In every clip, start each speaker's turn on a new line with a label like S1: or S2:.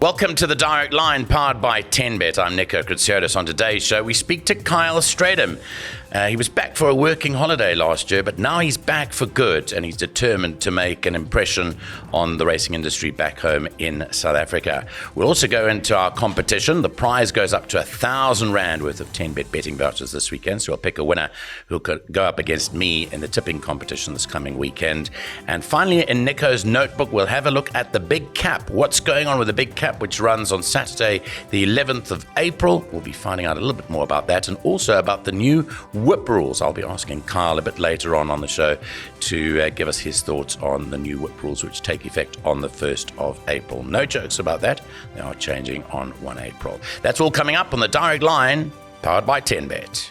S1: Welcome to the Direct Line, powered by 10Bet. I'm Nico Kritsiotis. On today's show, we speak to Kyle Strydom. He was back for a working holiday last year, but now he's back for good, and he's determined to make an impression on the racing industry back home in South Africa. We'll also go into our competition. The prize goes up to R1,000 worth of 10Bet betting vouchers this weekend, so we'll pick a winner who could go up against me in the tipping competition this coming weekend. And finally, in Nico's notebook, we'll have a look at the Big Cap. What's going on with the Big Cap, which runs on Saturday, the 11th of April. We'll be finding out a little bit more about that, and also about the new whip rules. I'll be asking Kyle a bit later on the show to give us his thoughts on the new whip rules, which take effect on the 1st of April. No jokes about that. They are changing on 1 April. That's all coming up on the Direct Line, powered by 10Bet.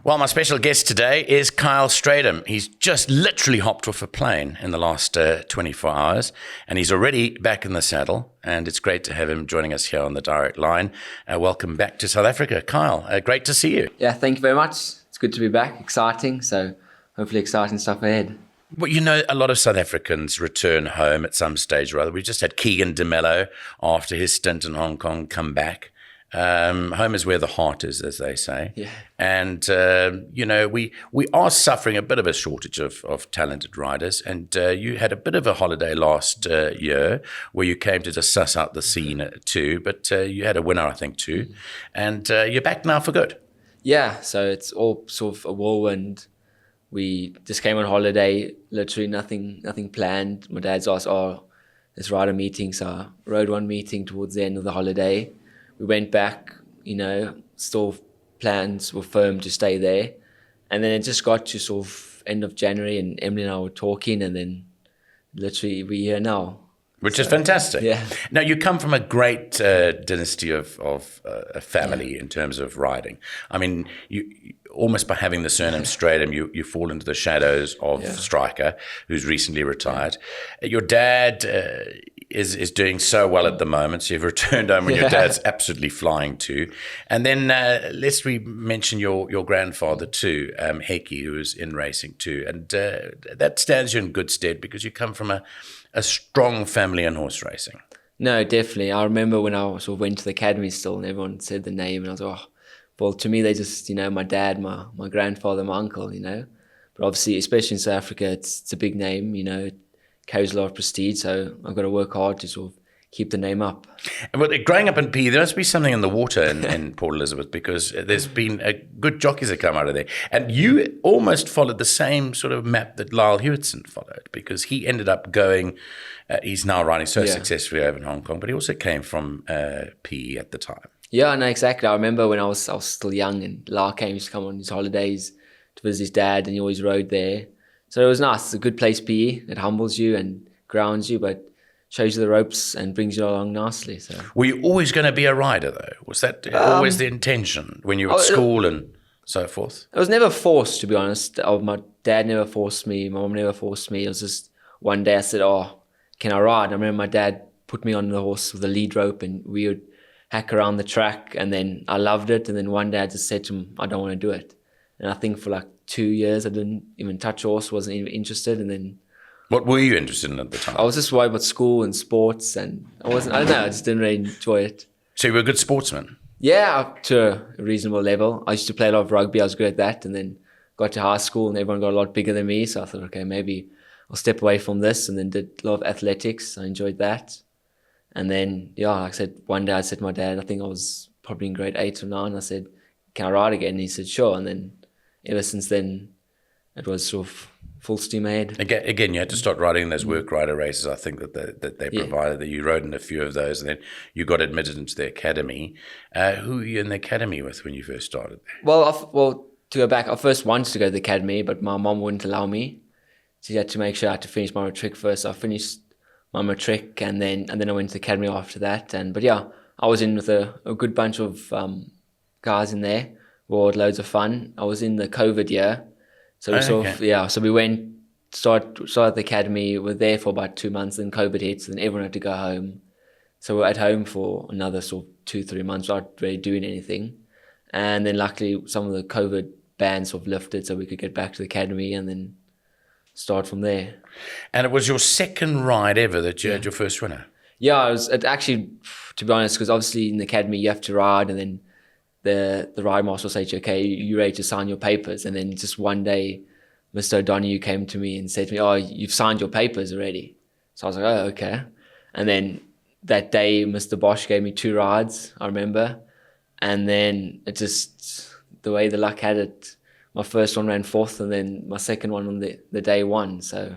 S1: Well, my special guest today is Kyle Strydom. He's just literally hopped off a plane in the last 24 hours, and he's already back in the saddle, and it's great to have him joining us here on the Direct Line. Welcome back to South Africa, Kyle. Great to see you.
S2: Yeah, thank you very much. It's good to be back. Exciting, so hopefully exciting stuff ahead.
S1: Well, you know, a lot of South Africans return home at some stage or other. We just had Keegan de Mello, after his stint in Hong Kong, come back. Home is where the heart is, as they say.
S2: Yeah.
S1: And, you know, we are suffering a bit of a shortage of talented riders. And you had a bit of a holiday last year where you came to just suss out the scene too. But you had a winner, I think, too. And you're back now for good.
S2: Yeah, so it's all sort of a whirlwind. We just came on holiday, literally nothing planned. My dad's asked, let's ride a meeting. So I rode one meeting towards the end of the holiday. We went back, you know, still plans were firm to stay there. And then it just got to sort of end of January, and Emily and I were talking, and then literally we're here now.
S1: Which is fantastic.
S2: Yeah.
S1: Now, you come from a great dynasty of a family in terms of riding. I mean, you almost by having the surname Strydom, you fall into the shadows of Striker, who's recently retired. Your dad is doing so well at the moment, so you've returned home when your dad's absolutely flying too. And then let's mention your grandfather too, Heki, who is in racing too. And that stands you in good stead because you come from a strong family in horse racing.
S2: No, definitely. I remember when I sort of went to the academy still, and everyone said the name, and I was like, well, to me, they just, you know, my dad, my grandfather, my uncle, you know. But obviously, especially in South Africa, it's a big name, you know, it carries a lot of prestige, so I've got to work hard to sort of keep the name up.
S1: But growing up in PE, there must be something in the water in Port Elizabeth, because there's been good jockeys that come out of there. And you almost followed the same sort of map that Lyle Hewitson followed, because he ended up going, he's now riding so successfully over in Hong Kong, but he also came from PE at the time.
S2: Yeah, no, exactly. I remember when I was still young, and Lyle came to come on his holidays to visit his dad, and he always rode there. So it was nice. It's a good place, PE. It humbles you and grounds you, but shows you the ropes and brings you along nicely. So,
S1: were you always going to be a rider, though? Was that always the intention when you were at school and so forth?
S2: I was never forced, to be honest. My dad never forced me. My mom never forced me. It was just one day I said, can I ride? I remember my dad put me on the horse with a lead rope, and we would hack around the track, and then I loved it. And then one day I just said to him, I don't want to do it. And I think for like 2 years I didn't even touch a horse, wasn't even interested. And then
S1: what were you interested in at the time?
S2: I was just worried about school and sports, and I don't know, I just didn't really enjoy it.
S1: So you were a good sportsman?
S2: Yeah, up to a reasonable level. I used to play a lot of rugby, I was good at that, and then got to high school and everyone got a lot bigger than me, so I thought, okay, maybe I'll step away from this, and then did a lot of athletics. I enjoyed that. And then, like I said, one day I said to my dad, I think I was probably in grade 8 or 9, I said, can I ride again? And he said, sure. And then ever since then, it was sort of full steam ahead.
S1: Again, you had to start riding those work rider races, I think, that they provided, that you rode in a few of those, and then you got admitted into the academy. Who were you in the academy with when you first started there?
S2: Well, to go back, I first wanted to go to the academy, but my mom wouldn't allow me. She had to make sure I had to finish my matric first. So I finished my matric, and then I went to the academy after that. But I was in with a good bunch of guys in there. We had loads of fun. I was in the COVID year. So we so we went, started the academy, we were there for about 2 months, then COVID hit, and then everyone had to go home. So we were at home for another sort of 2-3 months without really doing anything. And then luckily some of the COVID bans sort of lifted, so we could get back to the academy, and then start from there.
S1: And it was your second ride ever that you had your first winner.
S2: Yeah, it actually, to be honest, because obviously in the academy you have to ride, and then the ride master will say to you, okay, you ready to sign your papers? And then just one day, Mr. O'Donoghue came to me and said to me, oh, you've signed your papers already. So I was like, oh, okay. And then that day, Mr. Bosch gave me 2 rides, I remember. And then it just, the way the luck had it, my first one ran 4th, and then my second one on the day won. So,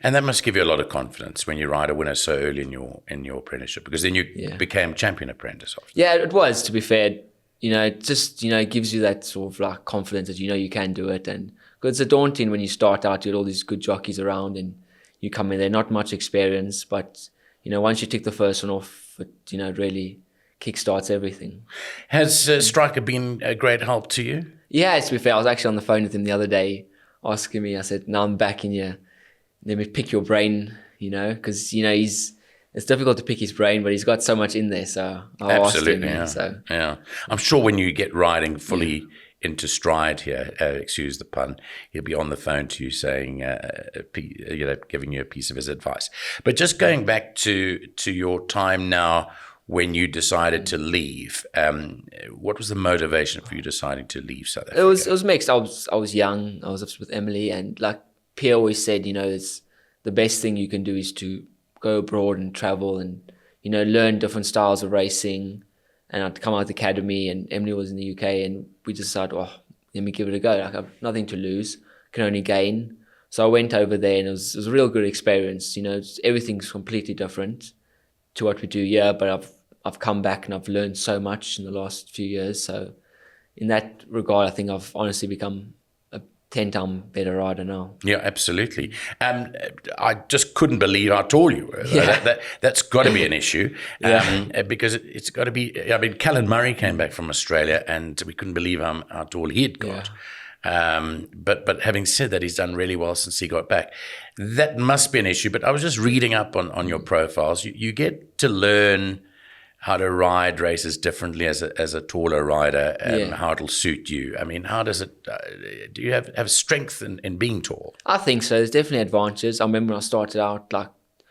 S1: and that must give you a lot of confidence when you ride a winner so early in your apprenticeship, because then you became champion apprentice after.
S2: Yeah, it was, to be fair. It just, it gives you that sort of like confidence that you can do it. And because it's daunting when you start out, you get all these good jockeys around and you come in there, not much experience, but, once you tick the first one off, it really kickstarts everything.
S1: Has Striker been a great help to you?
S2: Yeah, to be fair, I was actually on the phone with him the other day asking me, I said, now I'm back in here, let me pick your brain, because, it's difficult to pick his brain, but he's got so much in there. So I'll
S1: Absolutely,
S2: ask him.
S1: Yeah. I'm sure when you get riding fully into stride here, excuse the pun, he'll be on the phone to you saying, giving you a piece of his advice. But just going back to your time now when you decided to leave, what was the motivation for you deciding to leave South Africa?
S2: It was mixed. I was young. I was up with Emily, and like Pierre always said, it's the best thing you can do is to go abroad and travel and, learn different styles of racing. And I'd come out of the academy, and Emily was in the UK, and we decided, let me give it a go. Like, I've nothing to lose, can only gain. So I went over there, and it was a real good experience. Everything's completely different to what we do here, but I've come back and I've learned so much in the last few years. So in that regard, I think I've honestly become 10-time better rider now.
S1: Yeah, absolutely. I just couldn't believe how tall you were. That's got to be an issue, because it's got to be. I mean, Callan Murray came back from Australia, and we couldn't believe how tall he had got. But having said that, he's done really well since he got back. That must be an issue. But I was just reading up on your profiles. You get to learn how to ride races differently as a taller rider, how it'll suit you. I mean, how does it, do you have strength in being tall?
S2: I think so. There's definitely advantages. I remember when I started out, like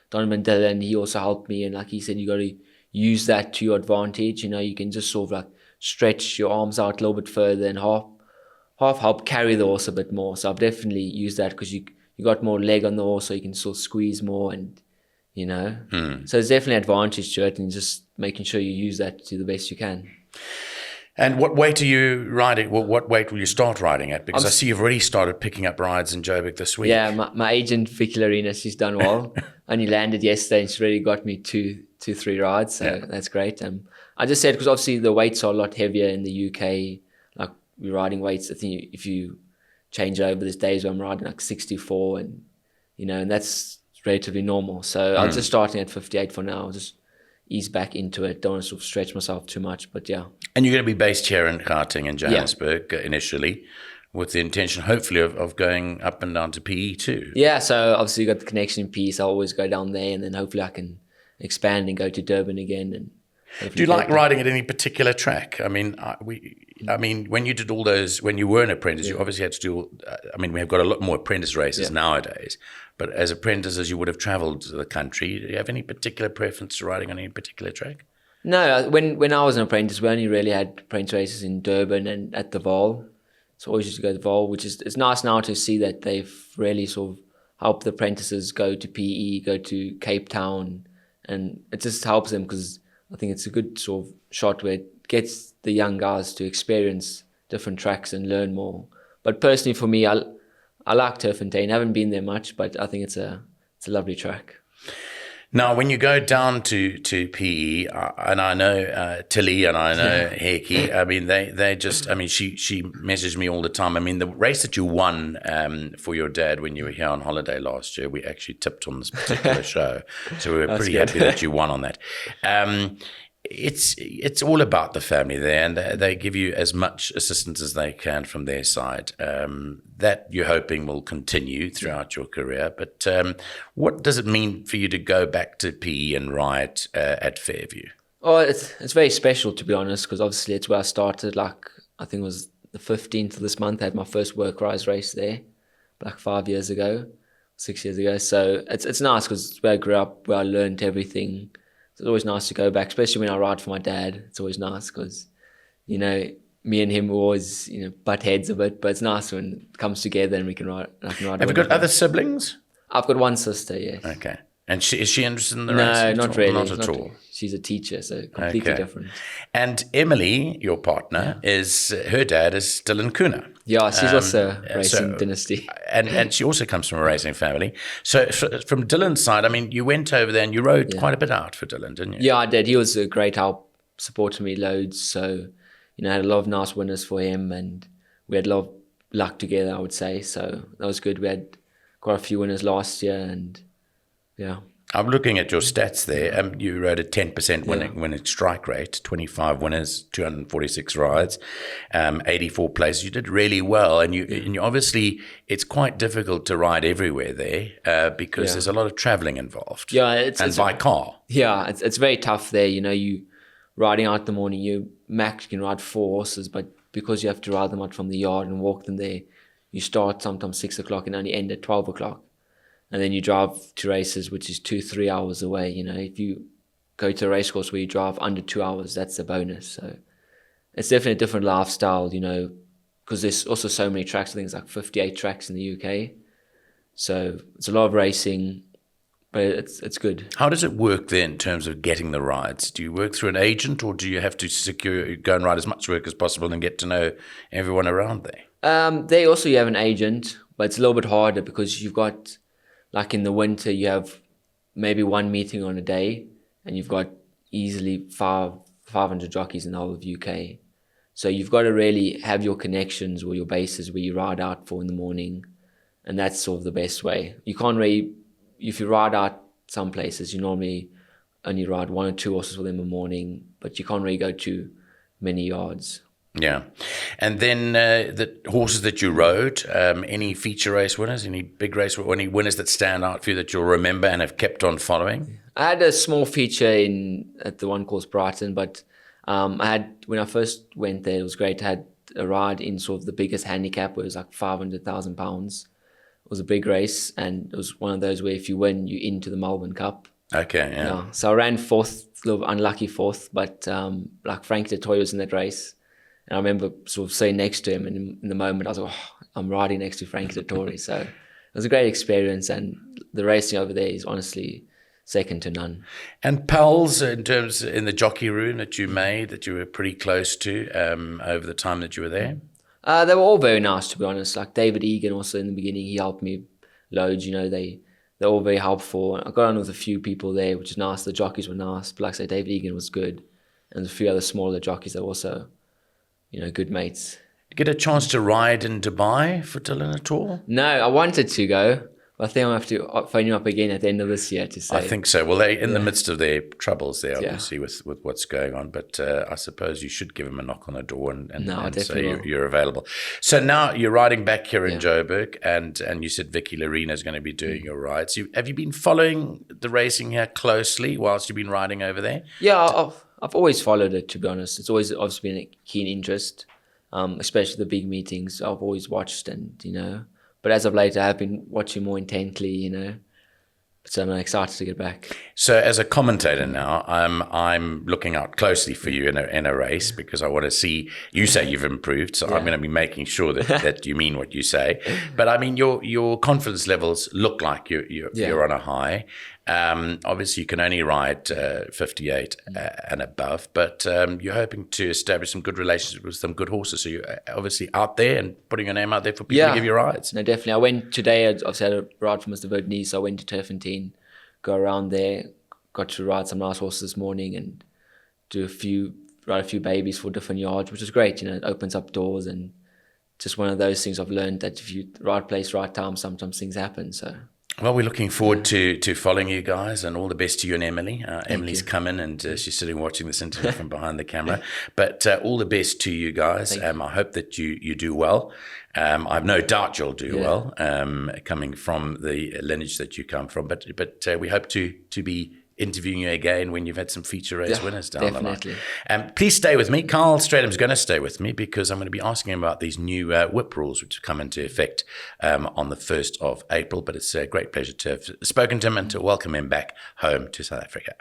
S2: Donovan Dillon, he also helped me. And like he said, you got to use that to your advantage. You can just sort of like stretch your arms out a little bit further and half help carry the horse a bit more. So I've definitely used that because you got more leg on the horse, so you can sort of squeeze more and, So there's definitely advantage to it, and just making sure you use that to the best you can.
S1: And what weight are you riding? Well, what weight will you start riding at? Because I see you've already started picking up rides in Joburg this week.
S2: Yeah, my agent, Vicky Lorena, she's done well. Only landed yesterday, and she's already got me two, 3 rides, so that's great. I just said, because obviously the weights are a lot heavier in the UK. Like, we're riding weights, I think if you change over, there's days where I'm riding like 64, and, and that's relatively normal. So I'm just starting at 58 for now. I'll just ease back into it. Don't want to sort of stretch myself too much, but yeah.
S1: And you're going to be based here in Gauteng in Johannesburg initially, with the intention hopefully of going up and down to PE too.
S2: Yeah, so obviously you got the connection in PE, so I always go down there, and then hopefully I can expand and go to Durban again. And
S1: do you like riding at any particular track? I mean, when you did all those, when you were an apprentice, you obviously had to do. We have got a lot more apprentice races nowadays. But as apprentices, you would have travelled the country. Do you have any particular preference to riding on any particular track?
S2: No, when I was an apprentice, we only really had apprentice races in Durban and at the Vaal. So always used to go to the Vaal, which is, it's nice now to see that they've really sort of helped the apprentices go to PE, go to Cape Town, and it just helps them, because I think it's a good sort of shot where it gets the young guys to experience different tracks and learn more. But personally for me, I like Turffontein. I haven't been there much, but I think it's a lovely track.
S1: Now, when you go down to PE, and I know Tilly and I know Heki, I mean, they just, I mean, she messages me all the time. I mean, the race that you won for your dad when you were here on holiday last year, we actually tipped on this particular show. So we were pretty happy that you won on that. It's all about the family there, and they give you as much assistance as they can from their side. That you're hoping will continue throughout your career. But what does it mean for you to go back to PE and ride at Fairview?
S2: Oh, it's very special, to be honest, because obviously it's where I started. Like, I think it was the 15th of this month, I had my first work rise race there, like 5 years ago. 6 years ago. So it's nice because where I grew up, where I learned everything. It's always nice to go back, especially when I ride for my dad. It's always nice because, me and him always, butt heads a bit, but it's nice when it comes together and we can ride. I can ride.
S1: Have you got other siblings?
S2: I've got one sister, yes.
S1: Okay. And is she interested in the
S2: No,
S1: racing?
S2: not really.
S1: Not at all.
S2: She's a teacher, so completely different.
S1: And Emily, your partner, her dad is Dylan Kuna.
S2: Yeah, she's also racing dynasty.
S1: And she also comes from a racing family. So from Dylan's side, I mean, you went over there and you rode quite a bit out for Dylan, didn't you?
S2: Yeah, I did. He was a great help, supported me loads. So, I had a lot of nice winners for him and we had a lot of luck together, I would say. So that was good. We had quite a few winners last year and yeah.
S1: I'm looking at your stats there. You rode a 10% winning strike rate, 25 winners, 246 rides, 84 places. You did really well, and you obviously it's quite difficult to ride everywhere there because there's a lot of traveling involved.
S2: Yeah, it's
S1: by car.
S2: Yeah, it's very tough there. You riding out in the morning, you can ride 4 horses, but because you have to ride them out from the yard and walk them there, you start sometimes 6 o'clock and only end at 12 o'clock. And then you drive to races, which is 2-3 hours away. If you go to a race course where you drive under 2 hours, that's a bonus. So it's definitely a different lifestyle, because there's also so many tracks. I think it's like 58 tracks in the UK. So it's a lot of racing, but it's good.
S1: How does it work then in terms of getting the rides? Do you work through an agent or do you have to go and ride as much work as possible and get to know everyone around there?
S2: They also, you have an agent, but it's a little bit harder because you've got... Like in the winter, you have maybe one meeting on a day and you've got easily 500 jockeys in the whole of UK. So you've got to really have your connections or your bases where you ride out for in the morning. And that's sort of the best way. You can't really, if you ride out some places, you normally only ride 1 or 2 horses for them in the morning, but you can't really go to many yards.
S1: Yeah. And then the horses that you rode, any feature race winners, any big race, or any winners that stand out for you that you'll remember and have kept on following?
S2: I had a small feature at the one called Brighton, but when I first went there, it was great. I had a ride in sort of the biggest handicap where it was like £500,000. It was a big race and it was one of those where if you win, you're into the Melbourne Cup.
S1: Okay, yeah.
S2: So I ran 4th, a little unlucky 4th, but like Frank du Toit was in that race. And I remember sort of sitting next to him, and in the moment I was like, I'm riding next to Frank du Toit. So it was a great experience, and the racing over there is honestly second to none. And
S1: pals in the jockey room that you made, that you were pretty close to over the time that you were there?
S2: They were all very nice, to be honest. Like David Egan also in the beginning, he helped me loads. They're all very helpful. I got on with a few people there, which is nice. The jockeys were nice. But like I say, David Egan was good. And a few other smaller jockeys that were also, good mates.
S1: Did you get a chance to ride in Dubai for Dylan at all?
S2: No, I wanted to go. But I think I'll have to phone you up again at the end of this year to say.
S1: I think so. Well, they're in the midst of their troubles there, obviously, with what's going on. But I suppose you should give them a knock on the door and say you're available. So now you're riding back here in Joburg, and you said Vicky Larina is going to be doing your rides. Have you been following the racing here closely whilst you've been riding over there?
S2: Yeah, I've always followed it, to be honest. It's always obviously been a keen interest, especially the big meetings. I've always watched and, but as of late, I have been watching more intently, So I'm excited to get back.
S1: So as a commentator now, I'm looking out closely for you in a race because I want to see, you say you've improved, so I'm going to be making sure that you mean what you say. But I mean, your confidence levels look like you're on a high. Obviously, you can only ride 58 and above, but you're hoping to establish some good relationships with some good horses. So you're obviously out there and putting your name out there for people to give you rides.
S2: No, definitely. I went today, obviously I had a ride from Mr. Verdney, so I went to Turfentine, go around there, got to ride some nice horses this morning and ride a few babies for different yards, which is great. It opens up doors and just one of those things I've learned that if you right place, right time, sometimes things happen. So.
S1: Well, we're looking forward to following you guys, and all the best to you and Emily. Emily's come in and she's sitting watching this interview from behind the camera. But all the best to you guys. I hope that you do well. I've no doubt you'll do well, coming from the lineage that you come from. But we hope to be interviewing you again when you've had some feature race winners down
S2: definitely.
S1: the line. Please stay with me. Kyle Stradham's going to stay with me because I'm going to be asking him about these new whip rules which have come into effect on the 1st of April. But it's a great pleasure to have spoken to him and to welcome him back home to South Africa.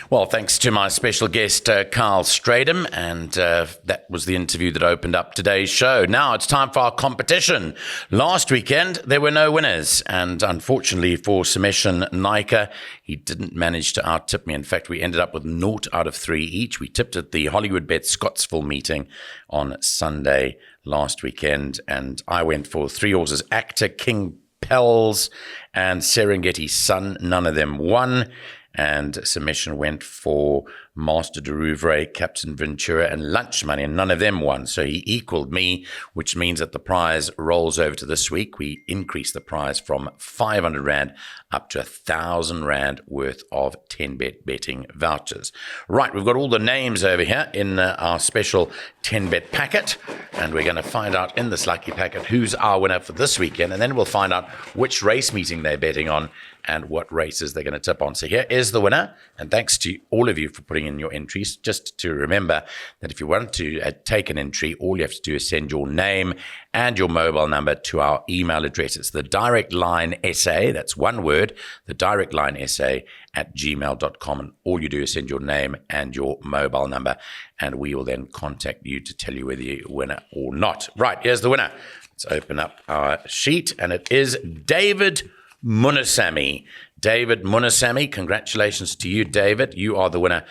S1: Well, thanks to my special guest, Kyle Stradham, and that was the interview that opened up today's show. Now it's time for our competition. Last weekend, there were no winners, and unfortunately for Submission Naika, he didn't manage to out-tip me. In fact, we ended up with 0 out of 3 each. We tipped at the Hollywood Bet Scottsville meeting on Sunday last weekend, and I went for 3 horses, Actor, King Pels, and Serengeti Sun. None of them won. And Submission went for Master de Rouvray, Captain Ventura, and Lunch Money, and none of them won. So he equaled me, which means that the prize rolls over to this week. We increased the prize from 500 Rand up to 1,000 Rand worth of 10-bet betting vouchers. Right, we've got all the names over here in our special 10-bet packet, and we're going to find out in this lucky packet who's our winner for this weekend, and then we'll find out which race meeting they're betting on and what races they're going to tip on. So here is the winner, and thanks to all of you for putting in your entries. Just to remember that if you want to take an entry, all you have to do is send your name and your mobile number to our email address. It's the direct line SA, that's one word, the direct line SA @gmail.com, and all you do is send your name and your mobile number, and we will then contact you to tell you whether you're a winner or not. Right, here's the winner. Let's open up our sheet, and it is David Munasamy. David Munasamy, congratulations to you, David. You are the winner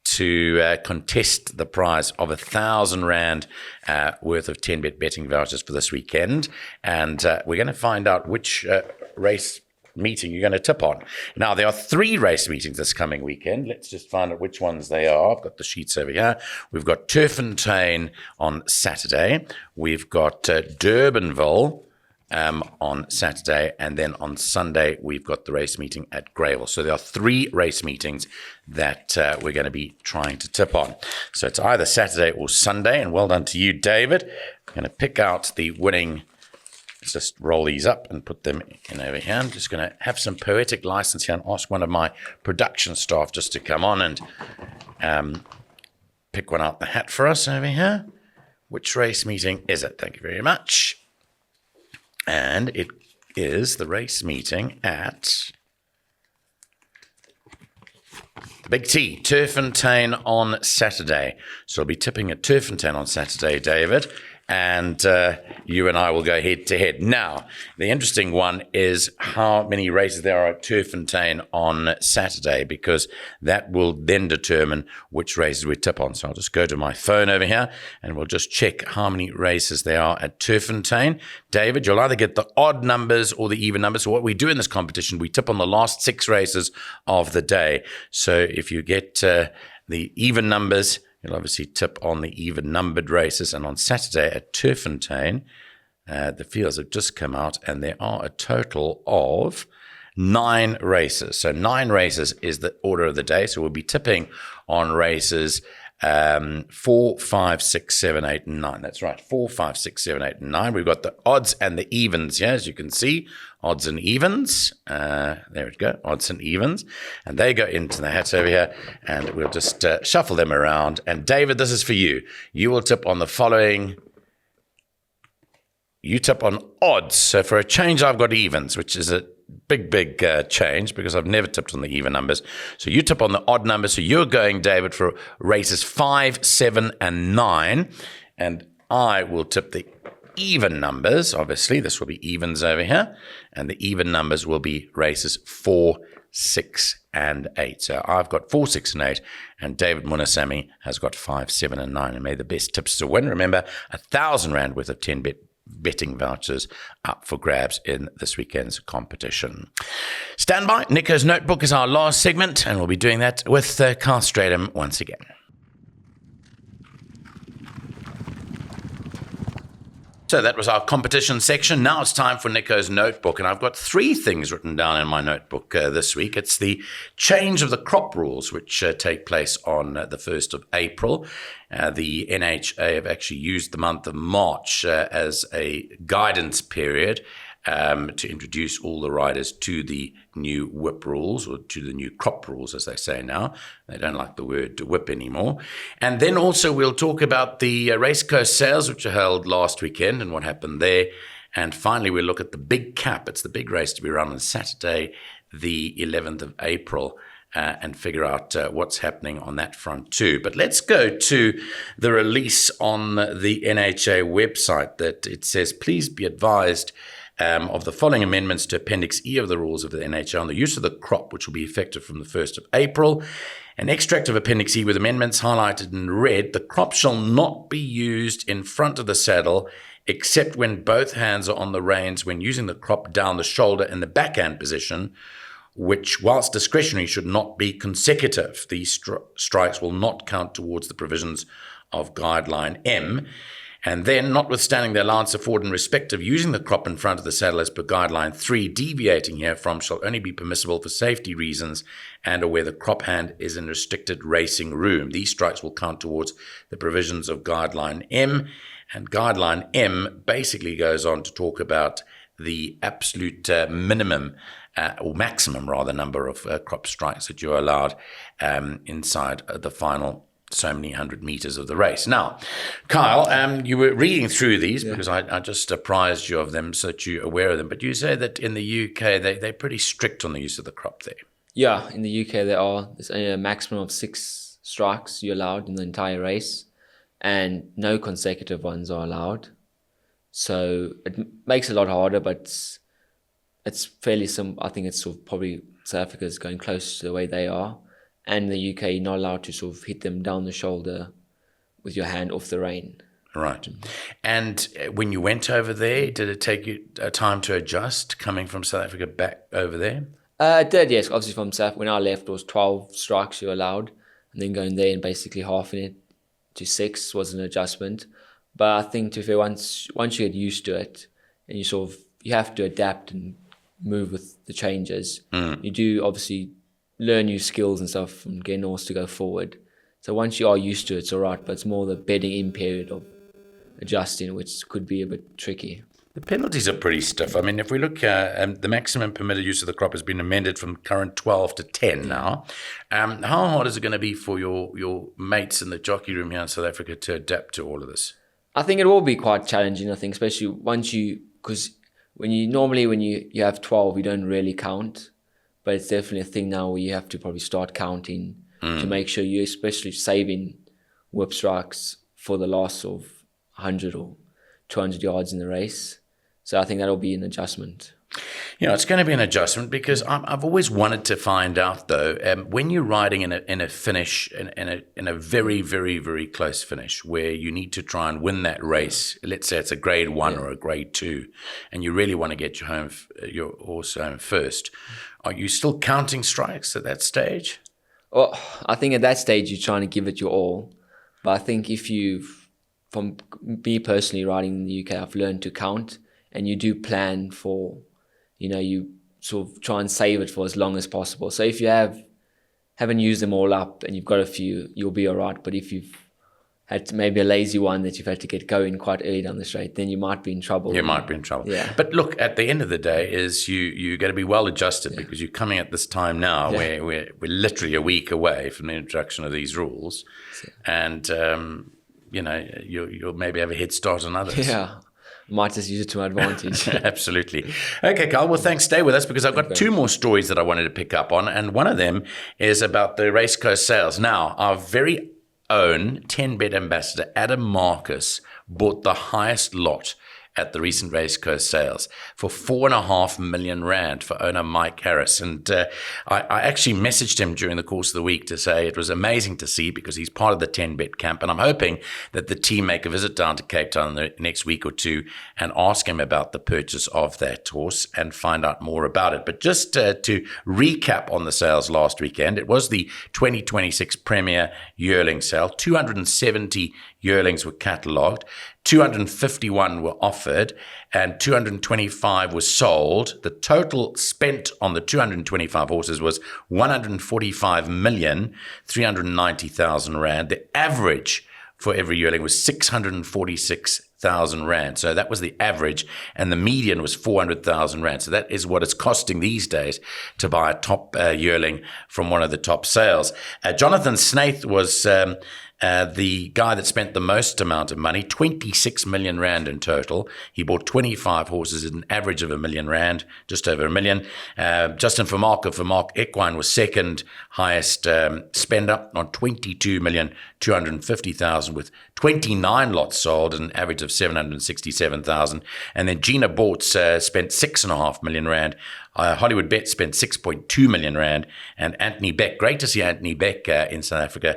S1: to contest the prize of 1,000 Rand worth of 10-bet betting vouchers for this weekend. And we're going to find out which race meeting you're going to tip on. Now, there are 3 race meetings this coming weekend. Let's just find out which ones they are. I've got the sheets over here. We've got Turffontein on Saturday. We've got Durbanville on Saturday, and then on Sunday we've got the race meeting at Greyville. So there are 3 race meetings that we're going to be trying to tip on. So it's either Saturday or Sunday, and well done to you, David. I'm going to pick out the winning. Let's just roll these up and put them in over here. I'm just going to have some poetic license here and ask one of my production staff just to come on and pick one out the hat for us over here. Which race meeting is it? Thank you very much. And it is the race meeting at the Big T, Turffontein on Saturday. So I'll be tipping at Turffontein on Saturday, David. And you and I will go head to head. Now, the interesting one is how many races there are at Turffontein on Saturday, because that will then determine which races we tip on. So I'll just go to my phone over here and we'll just check how many races there are at Turffontein. David, you'll either get the odd numbers or the even numbers. So what we do in this competition, we tip on the last 6 races of the day. So if you get the even numbers, you'll obviously tip on the even-numbered races. And on Saturday at Turffontein, the fields have just come out, and there are a total of 9 races. So 9 races is the order of the day. So we'll be tipping on races 4, 5, 6, 7, 8, and 9. That's right, 4, 5, 6, 7, 8, and 9. We've got the odds and the evens here, as you can see. Odds and evens. There we go, odds and evens. And they go into the hats over here, and we'll just shuffle them around. And David, this is for you. You will tip on the following. You tip on odds. So for a change, I've got evens, which is a big change because I've never tipped on the even numbers. So you tip on the odd numbers. So you're going, David, for races 5, 7, and 9. And I will tip the even numbers. Obviously, this will be evens over here. And the even numbers will be races 4, 6, and 8. So I've got 4, 6, and 8. And David Munasamy has got 5, 7, and 9. And may the best tips to win. Remember, 1,000 Rand worth of 10-bet betting vouchers up for grabs in this weekend's competition. Stand by. Nico's Notebook is our last segment, and we'll be doing that with Kyle Stradham once again. So that was our competition section. Now it's time for Nico's Notebook, and I've got 3 things written down in my notebook this week. It's the change of the crop rules, which take place on the 1st of April. The NHA have actually used the month of March as a guidance period to introduce all the riders to the new whip rules, or to the new crop rules, as they say now. They don't like the word whip anymore. And then also we'll talk about the Race Coast Sales, which were held last weekend, and what happened there. And finally, we'll look at the big cap. It's the big race to be run on Saturday, the 11th of April, and figure out what's happening on that front too. But let's go to the release on the NHA website that it says, please be advised of the following amendments to Appendix E of the rules of the NHA on the use of the crop, which will be effective from the 1st of April. An extract of Appendix E with amendments highlighted in red. The crop shall not be used in front of the saddle except when both hands are on the reins when using the crop down the shoulder in the backhand position, which, whilst discretionary, should not be consecutive. These strikes will not count towards the provisions of Guideline M. And then, notwithstanding the allowance afforded in respect of using the crop in front of the saddle as per Guideline 3, deviating herefrom shall only be permissible for safety reasons and or where the crop hand is in restricted racing room. These strikes will count towards the provisions of Guideline M. And Guideline M basically goes on to talk about the absolute minimum or maximum, rather, number of crop strikes that you're allowed inside the final so many 100 meters of the race. Now, Kyle, you were reading through these because I just apprised you of them so that you're aware of them. But you say that in the UK, they're pretty strict on the use of the crop there.
S2: Yeah, in the UK there are. There's only a maximum of 6 strikes you're allowed in the entire race, and no consecutive ones are allowed. So it makes it a lot harder, but it's fairly simple. I think it's sort of probably South Africa's going close to the way they are. And in the UK, you're not allowed to sort of hit them down the shoulder with your hand off the rein.
S1: Right. And when you went over there, did it take you time to adjust coming from South Africa back over there?
S2: It did, yes. Obviously from South, when I left, it was 12 strikes you were allowed. And then going there and basically halving it to 6 was an adjustment. But I think once you get used to it, and you have to adapt and move with the changes, you do obviously learn new skills and stuff from getting horse to go forward. So once you are used to it, it's all right, but it's more the bedding in period of adjusting, which could be a bit tricky.
S1: The penalties are pretty stiff. I mean, if we look, the maximum permitted use of the crop has been amended from current 12 to 10 now. How hard is it going to be for your mates in the jockey room here in South Africa to adapt to all of this?
S2: I think it will be quite challenging, I think, especially because when you have 12, you don't really count. But it's definitely a thing now where you have to probably start counting to make sure you're especially saving whip strikes for the last sort of 100 or 200 yards in the race. So I think that'll be an adjustment.
S1: It's going to be an adjustment because I've always wanted to find out, though, when you're riding in a finish, in a very, very, very close finish where you need to try and win that race, let's say it's a grade 1 or a grade 2, and you really want to get your horse home first, are you still counting strikes at that stage?
S2: Well, I think at that stage you're trying to give it your all. But I think from me personally riding in the UK, I've learned to count, and you do plan for, you sort of try and save it for as long as possible. So if you haven't used them all up and you've got a few, you'll be all right. But if you've had maybe a lazy one that you've had to get going quite early down the straight, then you might be in trouble.
S1: You might be in trouble.
S2: Yeah.
S1: But look, at the end of the day, is you got to be well adjusted because you're coming at this time now where we're literally a week away from the introduction of these rules, and you'll maybe have a head start on others.
S2: Yeah. Might just use it to my advantage.
S1: Absolutely. Okay, Carl, well, thanks. Stay with us because I've got 2 more stories that I wanted to pick up on, and one of them is about the Race Coast Sales. Now, our very own 10-bet ambassador, Adam Marcus, bought the highest lot at the recent Race Coast Sales for R4.5 million for owner Mike Harris. And I actually messaged him during the course of the week to say it was amazing to see because he's part of the 10-bet camp. And I'm hoping that the team make a visit down to Cape Town the next week or 2 and ask him about the purchase of that horse and find out more about it. But just to recap on the sales last weekend, it was the 2026 Premier Yearling Sale. 270 yearlings were catalogued. 251 were offered and 225 were sold. The total spent on the 225 horses was 145,390,000 rand. The average for every yearling was 646,000 400,000 rand. So that was the average, and the median was 400,000 rand. So that is what it's costing these days to buy a top yearling from one of the top sales. Jonathan Snaith was the guy that spent the most amount of money, 26 million rand in total. He bought 25 horses at an average of R1 million, just over R1 million. Justin Vermaak Equine was second highest spender on 22,250,000 with 29 lots sold at an average of 767,000. And then Gina Bortz spent 6.5 million rand. Hollywood Bet spent 6.2 million rand, and Anthony Beck, great to see Anthony Beck in South Africa,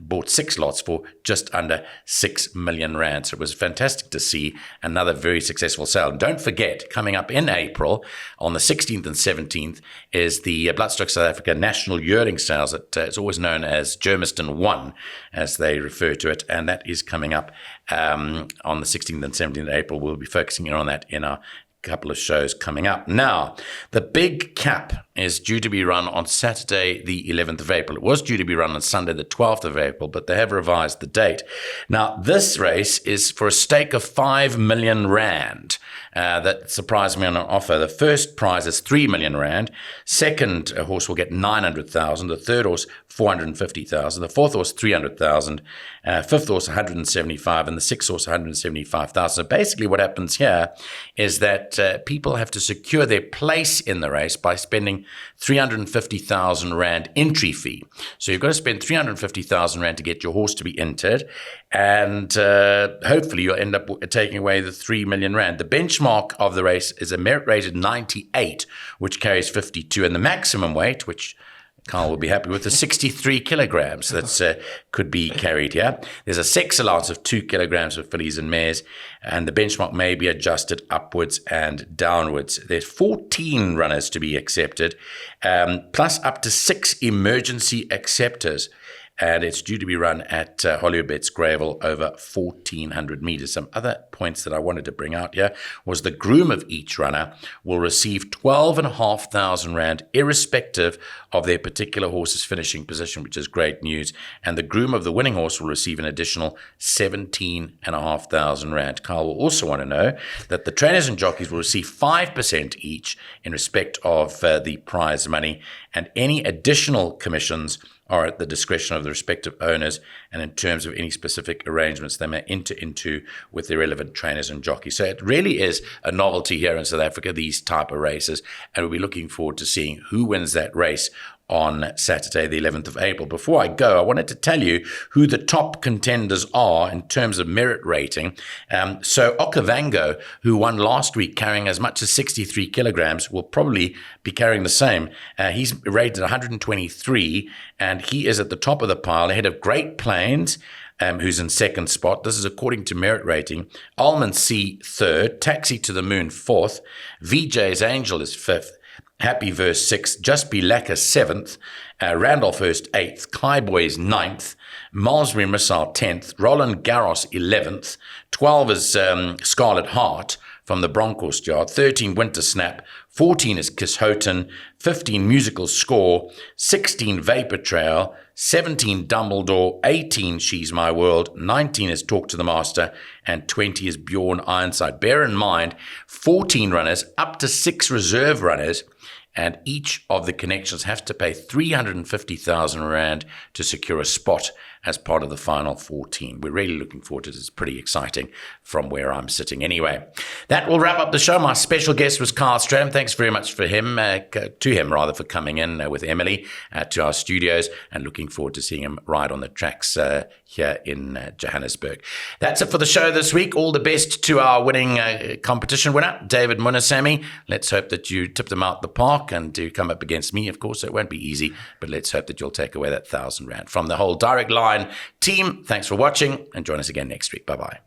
S1: bought 6 lots for just under 6 million rand. So it was fantastic to see another very successful sale. And don't forget, coming up in April, on the 16th and 17th, is the Bloodstock South Africa National Yearling Sales. It's always known as Germiston 1, as they refer to it, and that is coming up on the 16th and 17th of April. We'll be focusing in on that in our couple of shows coming up. Now, the Big Cap is due to be run on Saturday, the 11th of April. It was due to be run on Sunday, the 12th of April, but they have revised the date. Now, this race is for a stake of 5 million rand. That surprised me on an offer. The first prize is 3 million rand. Second horse will get 900,000. The third horse, 450,000. The fourth horse, 300,000. Fifth horse, 175, and the sixth horse, 175,000. So basically what happens here is that people have to secure their place in the race by spending 350,000 rand entry fee. So you've got to spend 350,000 rand to get your horse to be entered, and hopefully you'll end up taking away the 3 million rand. The benchmark of the race is a merit rated 98, which carries 52, and the maximum weight, which Carl will be happy with, the 63 kilograms that could be carried here. There's a sex allowance of 2 kilograms for fillies and mares, and the benchmark may be adjusted upwards and downwards. There's 14 runners to be accepted, plus up to 6 emergency acceptors. And it's due to be run at Hollywood Bet's Gravel over 1,400 meters. Some other points that I wanted to bring out here was the groom of each runner will receive 12,500 rand, irrespective of their particular horse's finishing position, which is great news. And the groom of the winning horse will receive an additional 17,500 rand. Carl will also want to know that the trainers and jockeys will receive 5% each in respect of the prize money, and any additional commissions are at the discretion of the respective owners and in terms of any specific arrangements they may enter into with the relevant trainers and jockeys. So it really is a novelty here in South Africa, these type of races, and we'll be looking forward to seeing who wins that race on Saturday, the 11th of April. Before I go, I wanted to tell you who the top contenders are in terms of merit rating. So Okavango, who won last week carrying as much as 63 kilograms, will probably be carrying the same. He's rated 123, and he is at the top of the pile ahead of Great Plains, who's in second spot. This is according to merit rating. Almond C, third. Taxi to the Moon, fourth. VJ's Angel is fifth. Happy Verse 6th, Just Be Lacquer 7th, Randolph Hurst 8th, Clyboys 9th, Malmesbury Missile 10th, Roland Garros 11th, 12 is Scarlet Heart from the Bronkhorst Yard, 13 Winter Snap, 14 is Kiss Houghton, 15 Musical Score, 16 Vapor Trail, 17 Dumbledore, 18 She's My World, 19 is Talk to the Master, and 20 is Bjorn Ironside. Bear in mind, 14 runners, up to 6 reserve runners, and each of the connections have to pay 350,000 rand to secure a spot as part of the final 14. We're really looking forward to this. It's pretty exciting from where I'm sitting anyway. That will wrap up the show. My special guest was Kyle Stram. Thanks very much for him, for coming in with Emily to our studios, and looking forward to seeing him ride on the tracks here in Johannesburg. That's it for the show this week. All the best to our winning competition winner, David Munasamy. Let's hope that you tip them out the park and do come up against me. Of course, it won't be easy, but let's hope that you'll take away that 1,000 rand. From the whole Direct Line team, thanks for watching, and join us again next week. Bye-bye.